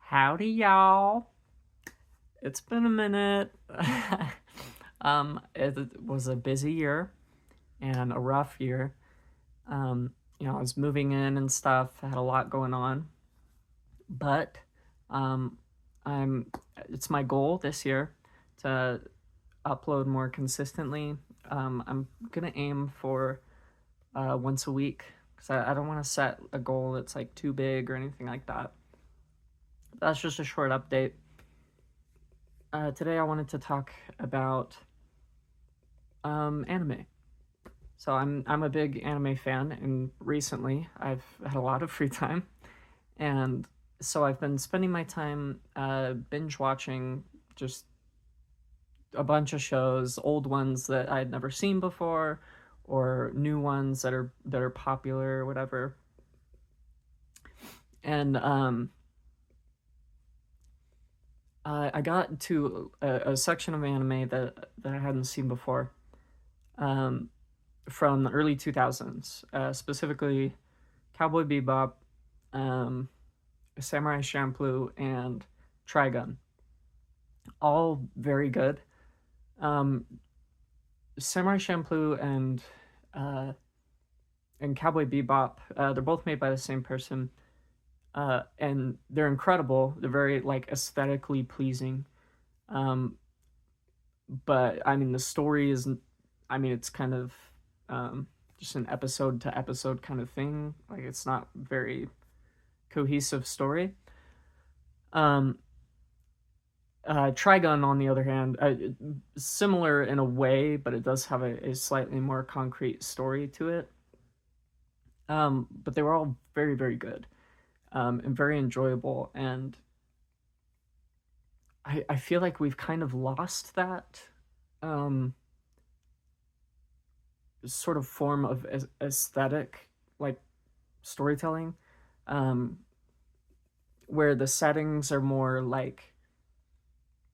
Howdy, y'all. It's been a minute. It was a busy year and a rough year. I was moving in and stuff. I had a lot going on, but um, I'm. It's my goal this year to upload more consistently. I'm gonna aim for once a week because I don't want to set a goal that's like too big or anything like that. That's just a short update. Today I wanted to talk about anime. So I'm a big anime fan, and recently I've had a lot of free time, and so I've been spending my time binge watching just a bunch of shows, old ones that I had never seen before, or new ones that are popular or whatever. And I got to a section of anime that I hadn't seen before. Um, from the early 2000s, specifically Cowboy Bebop, um, Samurai Champloo, and Trigun. All very good. Um, Samurai Champloo uh, and Cowboy Bebop, they're both made by the same person, and they're incredible. They're very like aesthetically pleasing. Um, but I mean, the story isn't. I mean, it's kind of um, just an episode to episode kind of thing. Like it's not very cohesive story. Um, Trigun, on the other hand, similar in a way, but it does have a slightly more concrete story to it. But they were all very, very good, and very enjoyable. And I feel like we've kind of lost that um, sort of form of aesthetic, like storytelling, um, where the settings are more like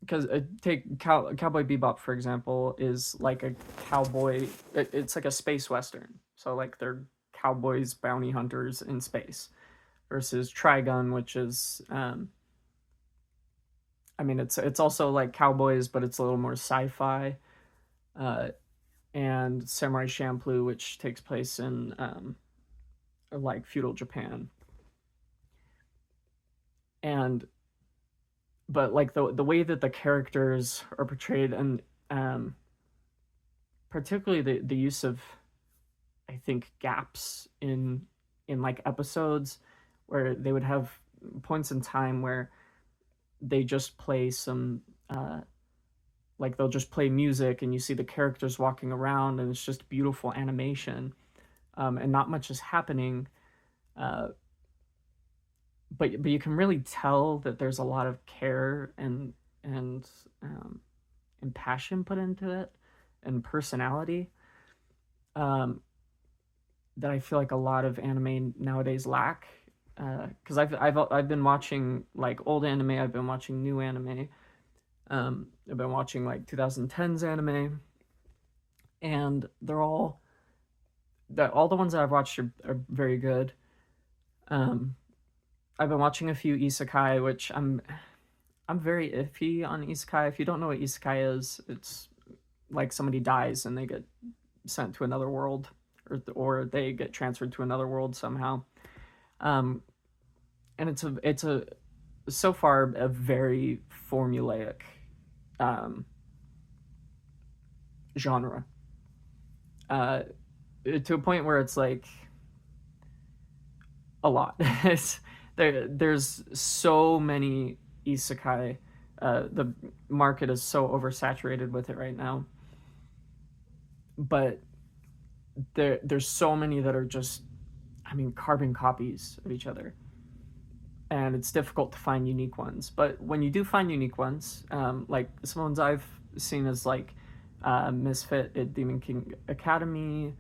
because take Cowboy Bebop for example is like a cowboy. It's like a space western, so like they're cowboys, bounty hunters in space, versus Trigun, which is I mean it's also like cowboys, but it's a little more sci-fi. Uh, and Samurai Champloo, which takes place in like feudal Japan, and but like the way that the characters are portrayed and um, particularly the use of I think gaps in like episodes where they would have points in time where they just play some like they'll just play music and you see the characters walking around and it's just beautiful animation, and not much is happening, uh, but you can really tell that there's a lot of care and um, and passion put into it and personality, um, that I feel like a lot of anime nowadays lack. Because I've been watching like old anime, I've been watching new anime, I've been watching like 2010s anime, and they're all that all the ones that I've watched are very good. Um, I've been watching a few isekai, which I'm very iffy on isekai. If you don't know what isekai is, it's like somebody dies and they get sent to another world, or they get transferred to another world somehow. Um, and it's a so far a very formulaic um, genre, uh, to a point where it's like a lot. There's so many isekai. The market is so oversaturated with it right now, but there's so many that are just, I mean, carbon copies of each other, and it's difficult to find unique ones. But when you do find unique ones, like some ones I've seen as like Misfit at Demon King Academy,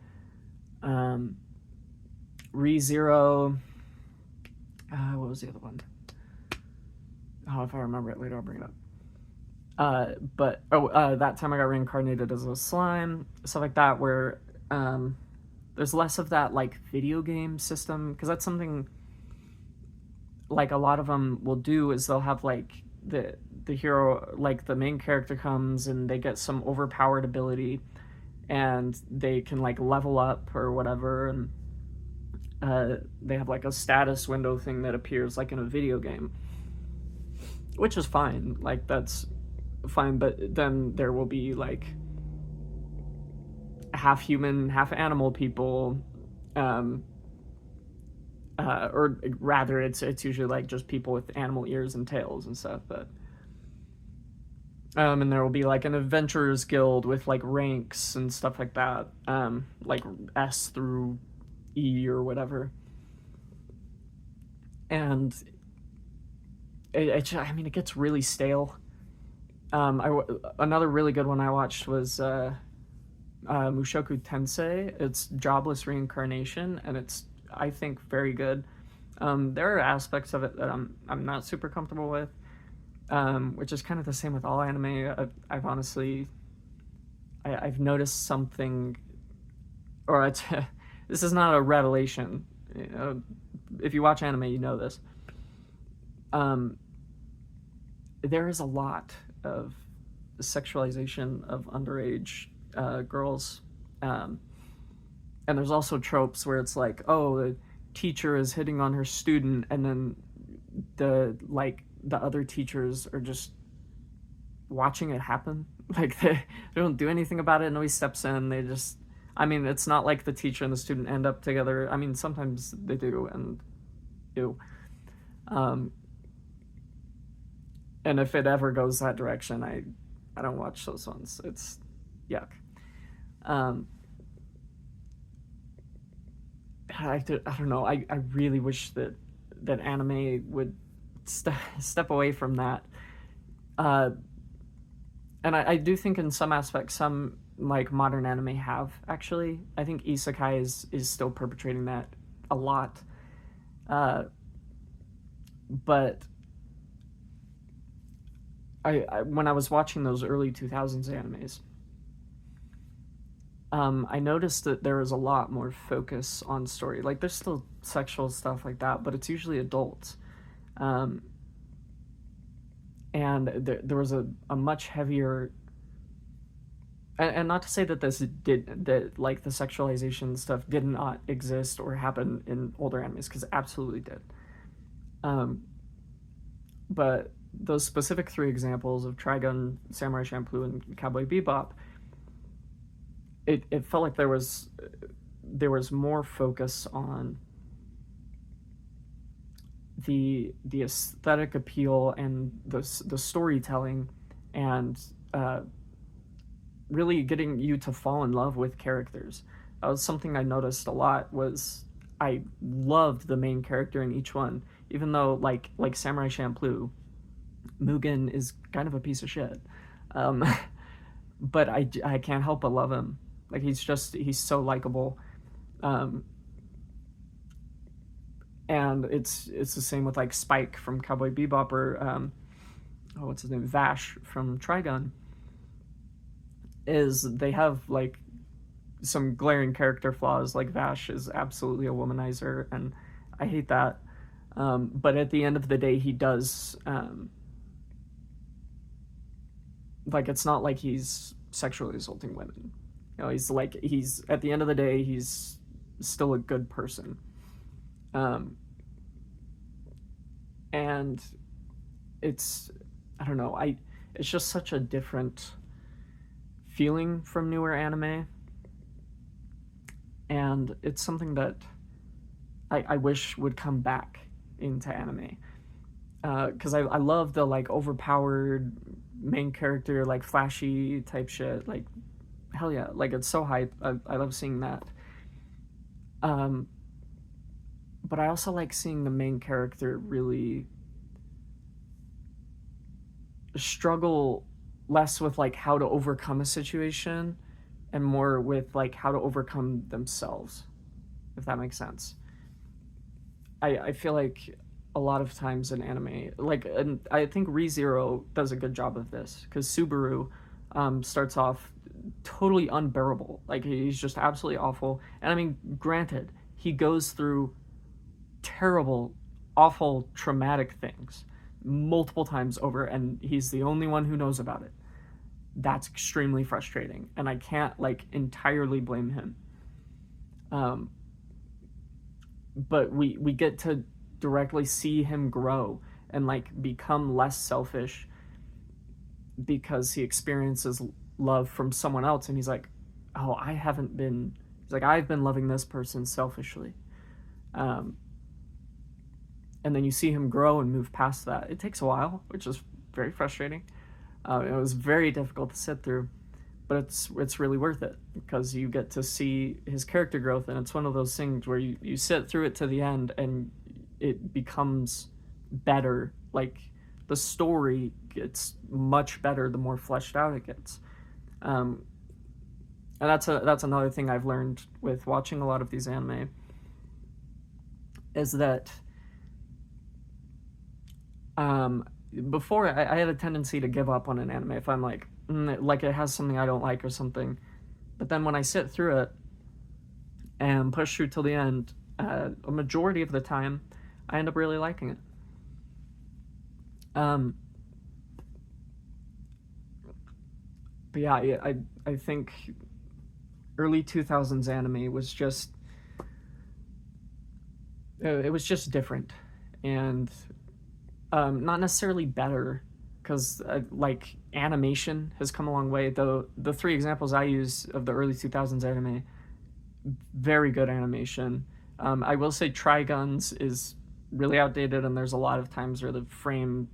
um, ReZero. What was the other one? Oh, if I remember it later, I'll bring it up. That time I got reincarnated as a slime, stuff like that, where there's less of that like video game system, because that's something like a lot of them will do is they'll have like the hero, like the main character comes and they get some overpowered ability and they can like level up or whatever, and they have like a status window thing that appears like in a video game, which is fine. Like that's fine, but then there will be like half human, half animal people, um, or rather, it's usually like just people with animal ears and tails and stuff. But and there will be like an adventurers guild with like ranks and stuff like that, like S through E or whatever. And I mean, it gets really stale. Another really good one I watched was Mushoku Tensei. It's Jobless Reincarnation, and it's, I think, very good. There are aspects of it that I'm not super comfortable with, which is kind of the same with all anime. I've honestly I've noticed something, or it's, this is not a revelation. You know, if you watch anime, you know this. Um, there is a lot of sexualization of underage girls, um, and there's also tropes where it's like, oh, the teacher is hitting on her student, and then the other teachers are just watching it happen. Like they don't do anything about it. Nobody steps in. They just, I mean, it's not like the teacher and the student end up together. I mean, sometimes they do and do. Um, and if it ever goes that direction, I don't watch those ones. It's yuck. Um, I don't know. I really wish that anime would step away from that. Uh, and I do think in some aspects, some like modern anime have actually. I think isekai is still perpetrating that a lot. Uh, but when I was watching those early 2000s animes, I noticed that there was a lot more focus on story. Like there's still sexual stuff like that, but it's usually adults. Um, and there was a much heavier, and not to say that this did, that like the sexualization stuff did not exist or happen in older animes, because it absolutely did. Um, but those specific three examples of Trigun, Samurai Champloo, and Cowboy Bebop, it felt like there was more focus on the aesthetic appeal and the storytelling, and really getting you to fall in love with characters. That was something I noticed a lot. Was I loved the main character in each one, even though like Samurai Champloo, Mugen is kind of a piece of shit. Um, but I can't help but love him. Like he's so likable. Um, and it's the same with like Spike from Cowboy Bebop, or oh, what's his name, Vash from Trigun. Is they have like some glaring character flaws. Like Vash is absolutely a womanizer, and I hate that. But at the end of the day, he does, like, it's not like he's sexually assaulting women. You know, he's at the end of the day, he's still a good person. Um, and it's, I don't know, it's just such a different feeling from newer anime, and it's something that I wish would come back into anime. Because I love the like overpowered main character, like flashy type shit. Like hell yeah, like it's so hype. I love seeing that. Um, but I also like seeing the main character really struggle less with like how to overcome a situation, and more with like how to overcome themselves, if that makes sense. I feel like a lot of times in anime, like, and I think ReZero does a good job of this, because Subaru starts off totally unbearable. Like he's just absolutely awful. And I mean, granted, he goes through terrible, awful traumatic things multiple times over, and he's the only one who knows about it. That's extremely frustrating, and I can't like entirely blame him. Um, but we get to directly see him grow and like become less selfish because he experiences love from someone else, and he's like, oh, I haven't been. He's like, I've been loving this person selfishly. Um, and then you see him grow and move past that. It takes a while, which is very frustrating. It was very difficult to sit through, but it's really worth it because you get to see his character growth, and it's one of those things where you sit through it to the end and it becomes better. Like the story gets much better the more fleshed out it gets. And that's another thing I've learned with watching a lot of these anime is that before I had a tendency to give up on an anime if I'm like it has something I don't like or something, but then when I sit through it and push through till the end, a majority of the time I end up really liking it. But yeah, I think early 2000s anime was just it was just different, and not necessarily better, because like animation has come a long way. Though the three examples I use of the early 2000s anime, very good animation. I will say Trigun's is really outdated, and there's a lot of times where the frame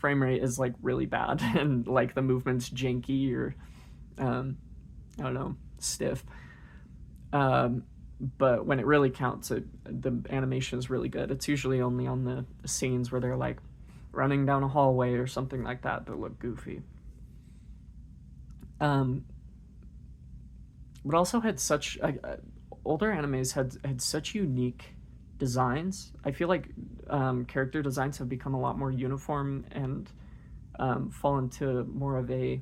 rate is like really bad and like the movement's janky or I don't know, stiff. But when it really counts, the animation is really good. It's usually only on the scenes where they're like running down a hallway or something like that that look goofy. But also had such older animes had such unique designs. I feel like character designs have become a lot more uniform and fall into more of a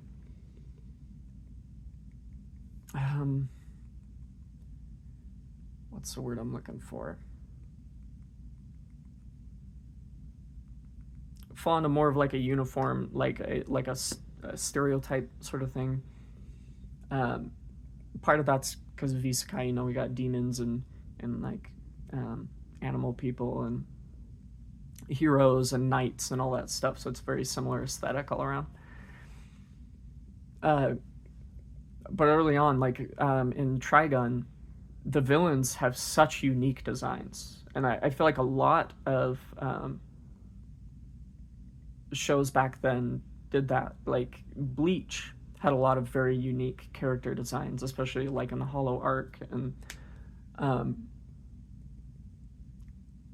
what's the word I'm looking for? Fall into more of like a uniform, like a stereotype sort of thing. Part of that's because of isekai. You know, we got demons and like animal people and heroes and knights and all that stuff. So it's very similar aesthetic all around. But early on, like in Trigun, the villains have such unique designs, and I feel like a lot of shows back then did that. Like Bleach had a lot of very unique character designs, especially like in the Hollow arc, and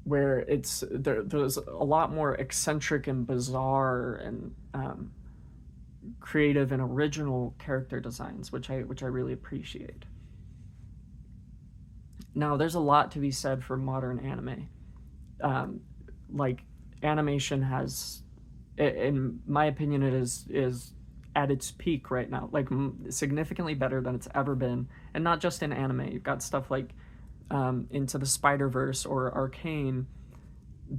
where there's a lot more eccentric and bizarre and creative and original character designs, which I really appreciate. Now, there's a lot to be said for modern anime. Like animation has, in my opinion, it is at its peak right now, like significantly better than it's ever been, and not just in anime. You've got stuff like Into the Spider-Verse or Arcane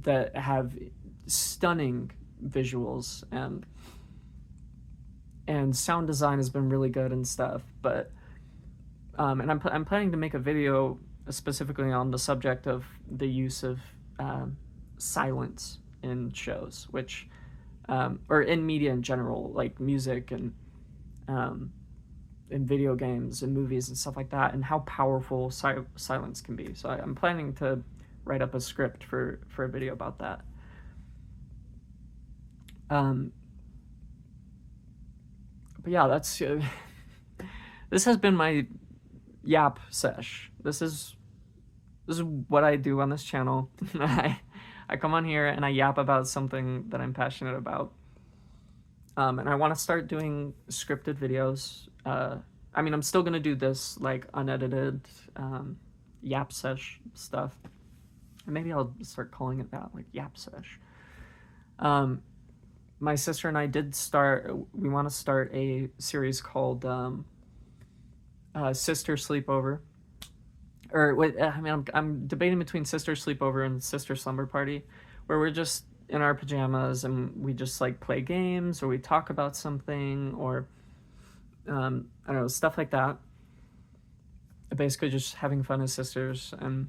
that have stunning visuals, and sound design has been really good and stuff. But and I'm planning to make a video specifically on the subject of the use of silence in shows, which or in media in general, like music and in video games and movies and stuff like that, and how powerful silence can be. So I'm planning to write up a script for a video about that. But yeah, that's this has been my Yap Sesh. This is what I do on this channel. I come on here and I yap about something that I'm passionate about. And I want to start doing scripted videos. I mean, I'm still gonna do this like unedited Yap Sesh stuff. And maybe I'll start calling it that, like Yap Sesh. My sister and I we want to start a series called Sister Sleepover. or wait, I mean, I'm debating between sister sleepover and sister slumber party, where we're just in our pajamas and we just like play games or we talk about something or I don't know, stuff like that. Basically, just having fun as sisters, and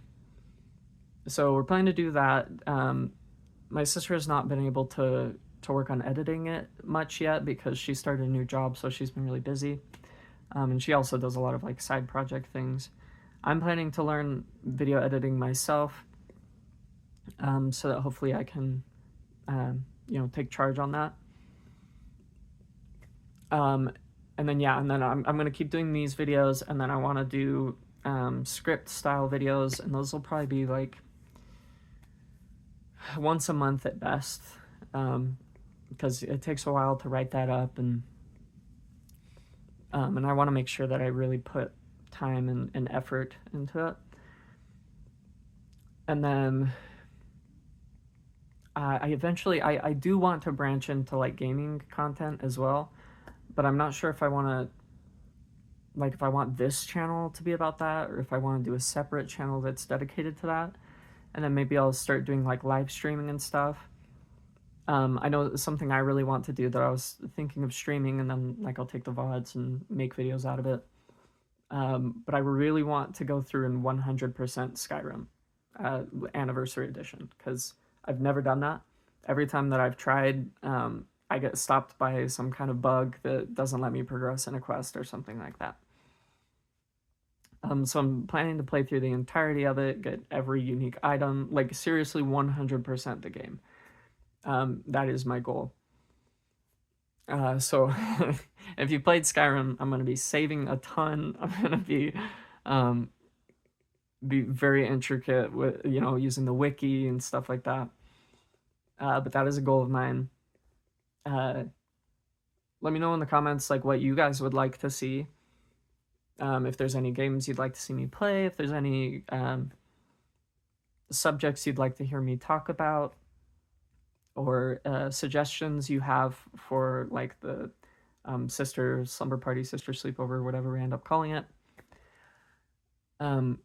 so we're planning to do that. My sister has not been able to work on editing it much yet because she started a new job, so she's been really busy. And she also does a lot of like side project things. I'm planning to learn video editing myself, so that hopefully I can, take charge on that. And then yeah, and then I'm gonna keep doing these videos, and then I want to do script style videos, and those will probably be like once a month at best, because it takes a while to write that up, and I want to make sure that I really put time and effort into it. And then I do want to branch into like gaming content as well, but I'm not sure if I want to, like, if I want this channel to be about that or if I want to do a separate channel that's dedicated to that. And then maybe I'll start doing like live streaming and stuff. I know something I really want to do that I was thinking of streaming, and then like I'll take the VODs and make videos out of it. But I really want to go through in 100% Skyrim Anniversary Edition, because I've never done that. Every time that I've tried, I get stopped by some kind of bug that doesn't let me progress in a quest or something like that. So I'm planning to play through the entirety of it, get every unique item, like seriously 100% the game. That is my goal. So if you played Skyrim, I'm gonna be saving a ton. I'm gonna be very intricate with, using the wiki and stuff like that. But that is a goal of mine. Let me know in the comments like what you guys would like to see. If there's any games you'd like to see me play, if there's any subjects you'd like to hear me talk about, or suggestions you have for like the sister slumber party, sister sleepover, whatever we end up calling it. But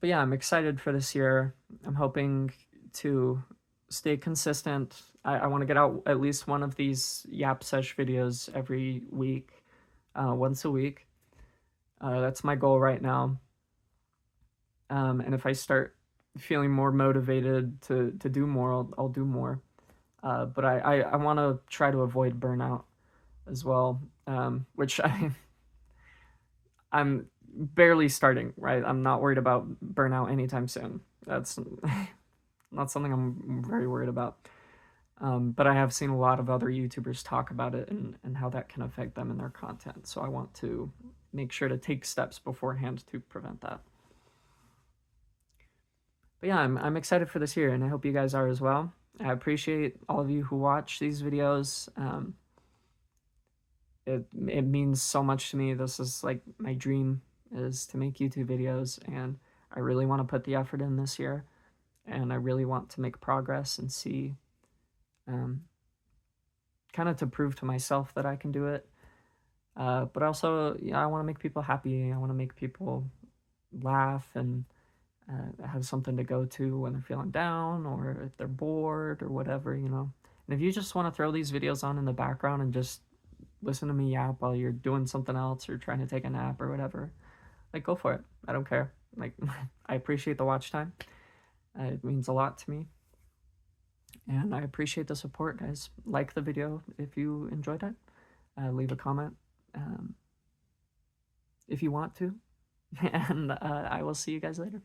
yeah, I'm excited for this year. I'm hoping to stay consistent. I want to get out at least one of these Yap Sesh videos every week, once a week. That's my goal right now. And if I start feeling more motivated to do more, I'll do more. But I want to try to avoid burnout as well, which I'm barely starting, right? I'm not worried about burnout anytime soon. That's not something I'm very worried about. But I have seen a lot of other YouTubers talk about it and how that can affect them in their content. So I want to make sure to take steps beforehand to prevent that. But yeah, I'm excited for this year, and I hope you guys are as well. I appreciate all of you who watch these videos. It means so much to me. This is like my dream, is to make YouTube videos, and I really want to put the effort in this year, and I really want to make progress and see, kind of to prove to myself that I can do it. But also, I want to make people happy. I want to make people laugh and have something to go to when they're feeling down or if they're bored or whatever, And if you just want to throw these videos on in the background and just listen to me yap while you're doing something else or trying to take a nap or whatever, like, go for it. I don't care. Like, I appreciate the watch time. It means a lot to me. And I appreciate the support, guys. Like the video if you enjoyed it. Leave a comment if you want to. And I will see you guys later.